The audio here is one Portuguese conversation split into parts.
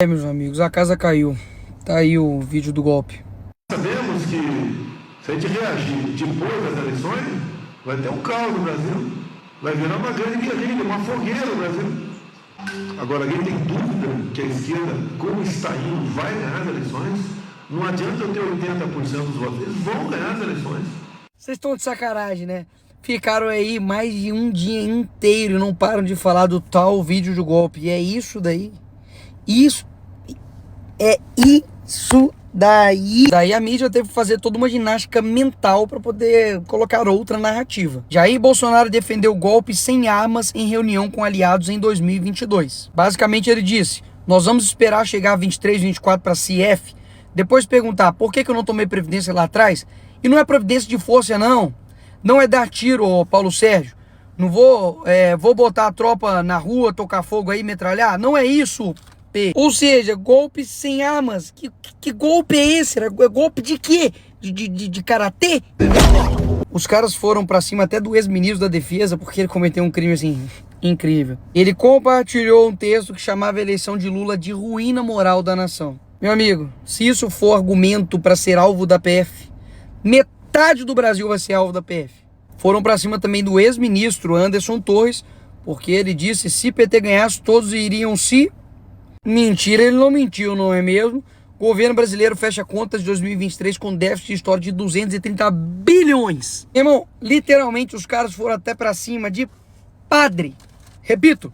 Meus amigos, a casa caiu. Tá aí o vídeo do golpe. Sabemos que se a gente reagir depois das eleições, vai ter um caos no Brasil. Vai virar uma grande guerrilha, uma fogueira no Brasil. Agora, alguém tem dúvida que a esquerda, como está indo, vai ganhar as eleições? Não adianta eu ter 80% dos votos. Eles vão ganhar as eleições. Vocês estão de sacanagem, né? Ficaram aí mais de um dia inteiro e não param de falar do tal vídeo do golpe. E é isso daí. Isso daí. Daí a mídia teve que fazer toda uma ginástica mental para poder colocar outra narrativa. Jair Bolsonaro defendeu o golpe sem armas em reunião com aliados em 2022. Basicamente ele disse: nós vamos esperar chegar a 23, 24 para CF, depois perguntar por que eu não tomei previdência lá atrás. E não é providência de força não. Não é dar tiro, ô Paulo Sérgio. Não vou botar a tropa na rua, tocar fogo aí, metralhar. Não é isso. Ou seja, golpe sem armas. Que golpe é esse? Golpe de quê? De karatê? Os caras foram pra cima até do ex-ministro da defesa porque ele cometeu um crime assim incrível. Ele compartilhou um texto que chamava a eleição de Lula de ruína moral da nação. Meu amigo, se isso for argumento pra ser alvo da PF, metade do Brasil vai ser alvo da PF. Foram pra cima também do ex-ministro Anderson Torres, porque ele disse se PT ganhasse todos iriam se... Mentira, ele não mentiu, não é mesmo? O governo brasileiro fecha contas de 2023 com déficit histórico de 230 bilhões. Irmão, literalmente os caras foram até pra cima de padre. Repito,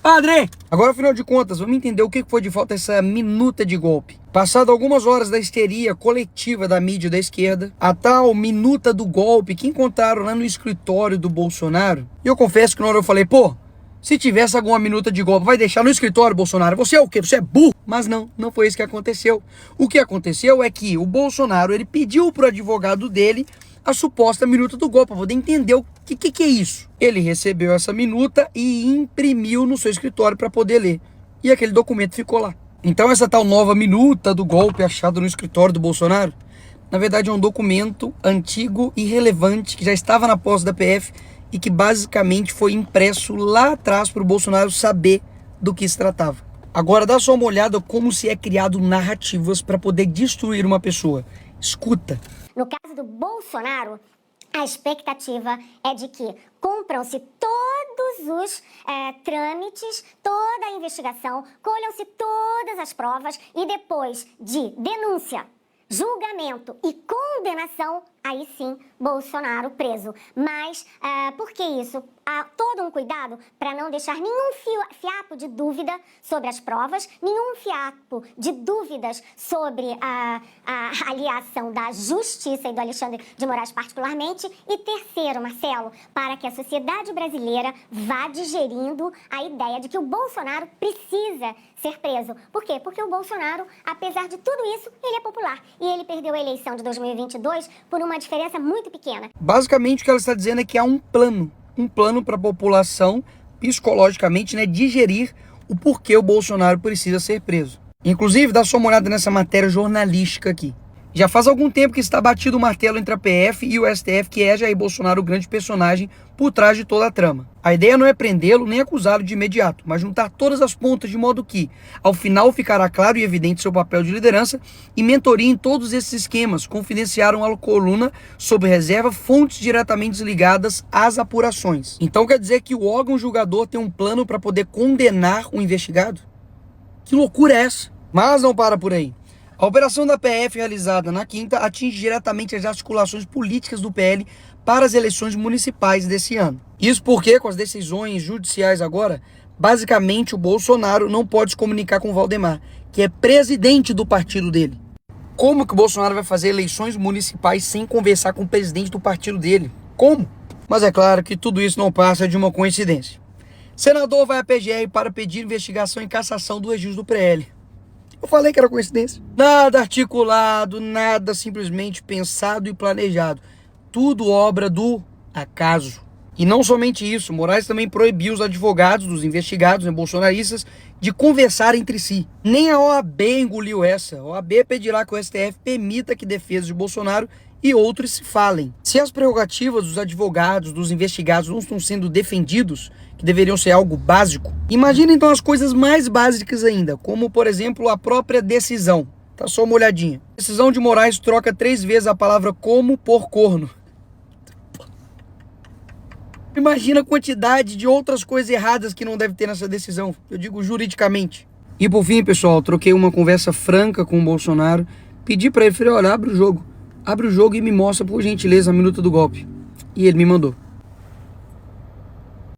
padre! Agora, afinal de contas, vamos entender o que foi de falta essa minuta de golpe. Passado algumas horas da histeria coletiva da mídia da esquerda, a tal minuta do golpe que encontraram lá no escritório do Bolsonaro, e eu confesso que na hora eu falei, pô, se tivesse alguma minuta de golpe, vai deixar no escritório, Bolsonaro? Você é o quê? Você é burro? Mas não foi isso que aconteceu. O que aconteceu é que o Bolsonaro, ele pediu pro advogado dele a suposta minuta do golpe, para poder entender o que é isso. Ele recebeu essa minuta e imprimiu no seu escritório para poder ler. E aquele documento ficou lá. Então essa tal nova minuta do golpe achada no escritório do Bolsonaro, na verdade é um documento antigo e relevante que já estava na posse da PF, e que basicamente foi impresso lá atrás para o Bolsonaro saber do que se tratava. Agora dá só uma olhada como se é criado narrativas para poder destruir uma pessoa. Escuta. No caso do Bolsonaro, a expectativa é de que cumpram-se todos os trâmites, toda a investigação, colham-se todas as provas e depois de denúncia, julgamento e condenação, aí sim, Bolsonaro preso. Mas por que isso? Há todo um cuidado para não deixar nenhum fiapo de dúvida sobre as provas, nenhum fiapo de dúvidas sobre a aliação da Justiça e do Alexandre de Moraes particularmente. E terceiro, Marcelo, para que a sociedade brasileira vá digerindo a ideia de que o Bolsonaro precisa ser preso. Por quê? Porque o Bolsonaro, apesar de tudo isso, ele é popular. E ele perdeu a eleição de 2022 por uma diferença muito pequena. Basicamente o que ela está dizendo é que há um plano para a população, psicologicamente, né, digerir o porquê o Bolsonaro precisa ser preso. Inclusive, dá só uma olhada nessa matéria jornalística aqui. Já faz algum tempo que está batido o martelo entre a PF e o STF, que é Jair Bolsonaro o grande personagem por trás de toda a trama. A ideia não é prendê-lo nem acusá-lo de imediato, mas juntar todas as pontas de modo que, ao final, ficará claro e evidente seu papel de liderança e mentoria em todos esses esquemas, confidenciaram a coluna sob reserva fontes diretamente ligadas às apurações. Então quer dizer que o órgão julgador tem um plano para poder condenar o investigado? Que loucura é essa? Mas não para por aí. A operação da PF realizada na quinta atinge diretamente as articulações políticas do PL para as eleições municipais desse ano. Isso porque, com as decisões judiciais agora, basicamente o Bolsonaro não pode se comunicar com o Valdemar, que é presidente do partido dele. Como que o Bolsonaro vai fazer eleições municipais sem conversar com o presidente do partido dele? Como? Mas é claro que tudo isso não passa de uma coincidência. Senador vai à PGR para pedir investigação e cassação do registro do PL. Eu falei que era coincidência. Nada articulado, nada simplesmente pensado e planejado. Tudo obra do acaso. E não somente isso, Moraes também proibiu os advogados dos investigados, bolsonaristas, de conversar entre si. Nem a OAB engoliu essa. A OAB pedirá que o STF permita que defesas de Bolsonaro e outros se falem. Se as prerrogativas dos advogados, dos investigados não estão sendo defendidos, que deveriam ser algo básico. Imagina então as coisas mais básicas ainda, como por exemplo a própria decisão. Tá só uma olhadinha. Decisão de Moraes troca 3 vezes a palavra como por corno. Imagina a quantidade de outras coisas erradas que não deve ter nessa decisão. Eu digo juridicamente. E por fim, pessoal, troquei uma conversa franca com o Bolsonaro. Pedi pra ele, falei, olha, abre o jogo. Abre o jogo e me mostra, por gentileza, a minuta do golpe. E ele me mandou.